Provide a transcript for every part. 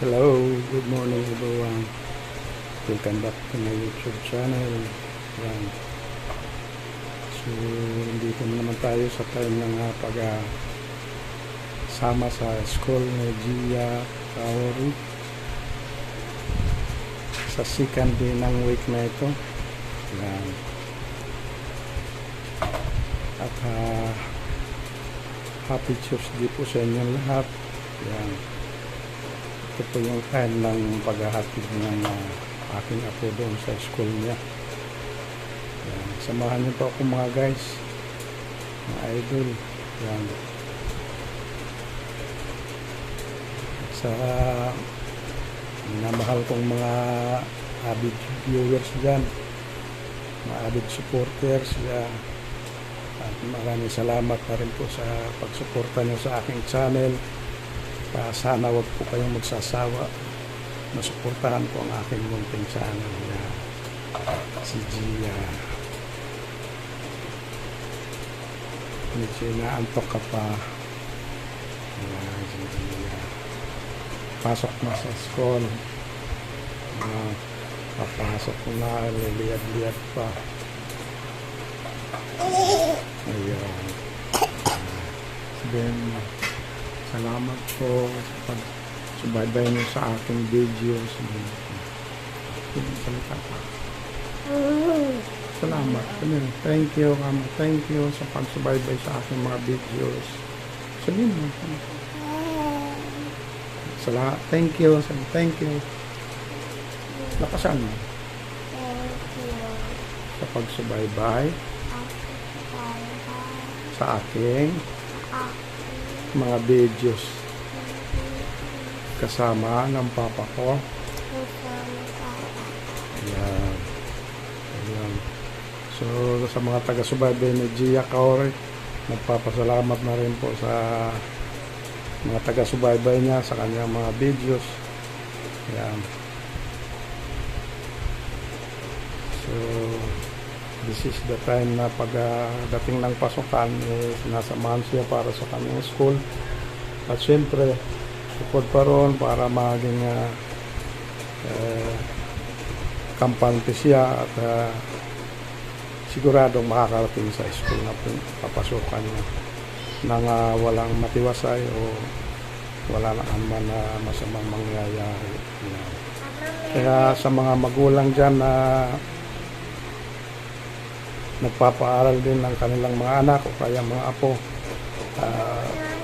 Hello, good morning everyone. Welcome back to my YouTube channel. Yan. So, dito na naman tayo sa time ng sama sa school ni Gia Kaori. Sa second day ng week na ito. Yan. At happy Tuesday po sa inyong lahat. Yan. Ito po yung time ng paghahatid ng aking apo doon sa school niya. Yan. Samahan niyo po ako mga guys, mga idol. Yan. Sa minamahal kong mga avid viewers dyan, mga avid supporters. Yan. At maraming salamat na rin po sa pagsuporta niyo sa aking channel. Sana wag po kayong magsasawa na suportahan po ang aking munting channel na si Gia. Medyo inaantok ka pa. Si Gia. Pasok na sa school. Papasok na, liliyad-liyad pa. Ayan. Then, salamat po sa pagsubaybay niyo sa aking videos. Salamat. Thank you. Thank you sa pagsubaybay sa aking mga videos. Sabihin mo. Thank you. Thank you. Lakasan mo. Sa pagsubaybay sa aking mga videos kasama ng papa ko. Ayan. Ayan. So sa mga taga-subaybay ni Gia Kaori, nagpapasalamat na rin po sa mga taga-subaybay niya sa kanyang mga videos. Ayan. So this is the time na pagdating ng pasukan, sinasamahan siya para sa kanyang school. At syempre, support pa ron para maging kampante siya at siguradong makakarating sa school na papasukan niya nang walang matiwasay o wala na naman na masamang mangyayari. Kaya sa mga magulang dyan na nagpapaaral din ng kanilang mga anak o kaya mga apo,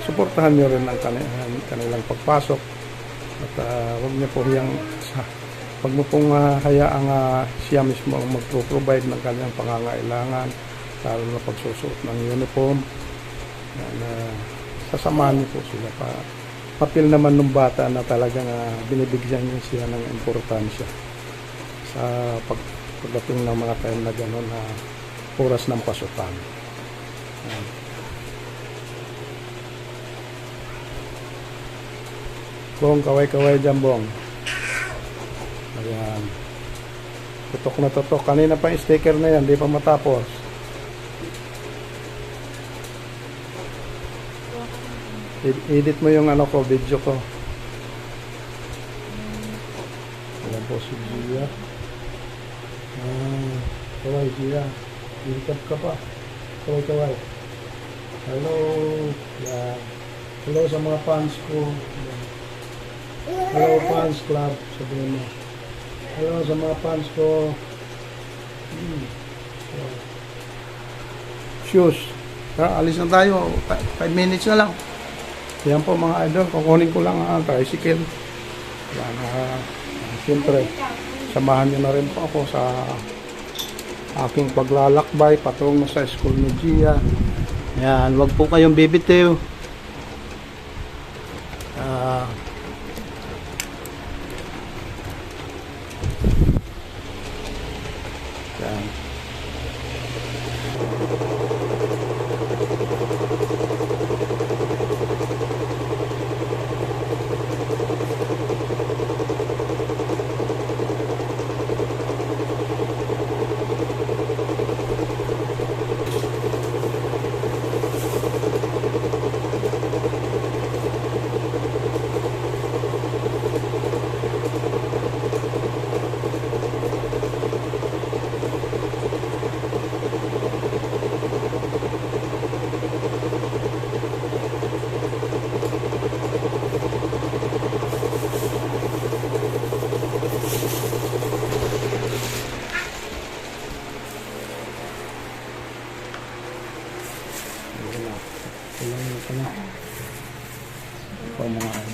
suportahan nyo rin ang kanilang pagpasok at wag mo pong hayaang siya mismo ang magpro-provide ng kanyang pangangailangan, lalo na pagsusuot ng uniform. Sasamahan niyo po sila papil naman ng bata na talagang binibigyan niyo siya ng importansya sa pagdating ng mga time na gano'n na oras ng pasukan. Bong, kaway-kaway dyan, Bong. Ayan. Tutok na tutok. Kanina pa yung sticker na yan, di pa matapos. Edit mo yung video ko. Ayan po si Gia. Kaway, Gia. Ilikap ka pa. Kaway. Hello. Yeah. Hello sa mga fans ko. Hello fans club. Sabihin mo. Hello sa mga fans ko. Shoes. Alis na tayo. 5 minutes na lang. Yan po mga idol. Kukunin ko lang ang tricycle. Yan. Siyempre, samahan nyo na rin po ako sa aking paglalakbay patungo sa school ni Gia. Yan, wag po kayong bibitiw. Yan.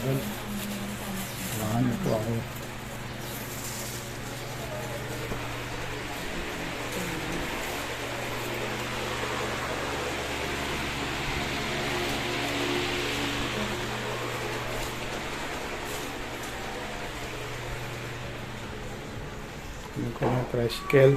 idol. Samahan niyo po ako. Ano ko ng tricycle.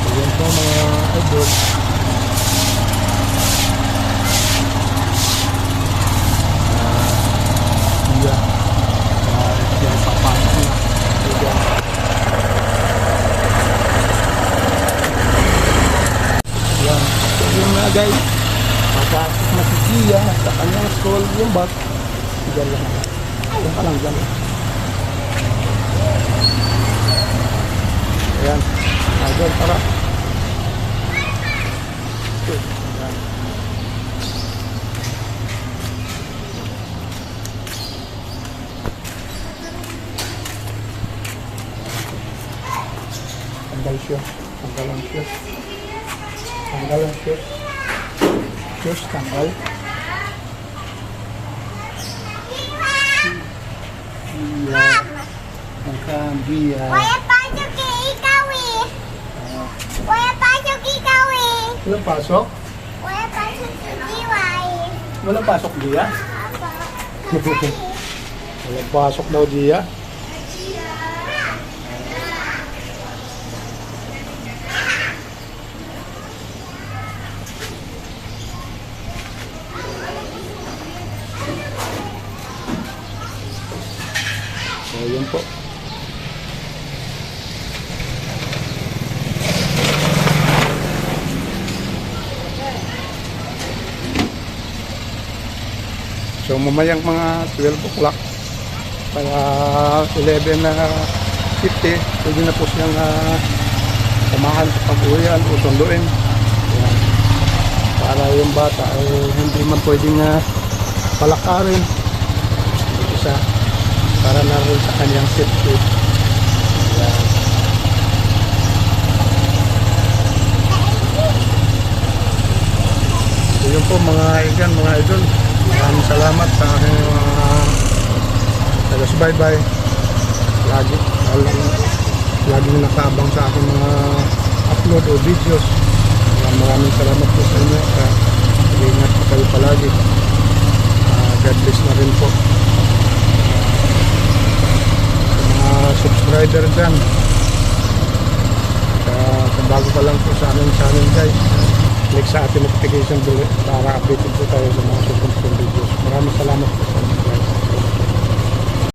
Ayan po mga idol. Iya. Yan papasok na. Ayan. Yan. So yun nga guys. Papasok na si Gia sa kanyang school. Yung bag. Diyan lang. Diyan ka lang dyan. Ayan. Idol, tara. Ayan. Tanggal siya. Tanggal ang siya. Tanggal ang siya. Shoes, tanggal. Iya. Tangkang Gia. Wala pasok ikaw eh. Wala pasok ikaw eh. Walang pasok? Wala pasok si Jiwa eh. Walang pasok, Gia? Apa? Walang pasok daw, Gia. So, yun po. So, mamayang mga 12 o'clock kaya 11 na 50, pwede na po siyang samahan sa pag-uwian o sunduin. Ayan. Para yung bata ay hindi man pwedeng palakarin. Isa, para na rin sa kanyang safety. Ayan. So yun po mga igan, mga idol. Maraming salamat sa aking taga-subaybay. Laging nakaabang sa aking mga upload o videos. Maraming salamat po sa inyo. Ingat po kayo palagi. God bless na rin po. Sa mga subscriber dyan. Kung bago pa lang po sa aming channel guys, click sa ating notification bell para updated po tayo sa mga susunod videos. Maraming salamat po sa inyo guys.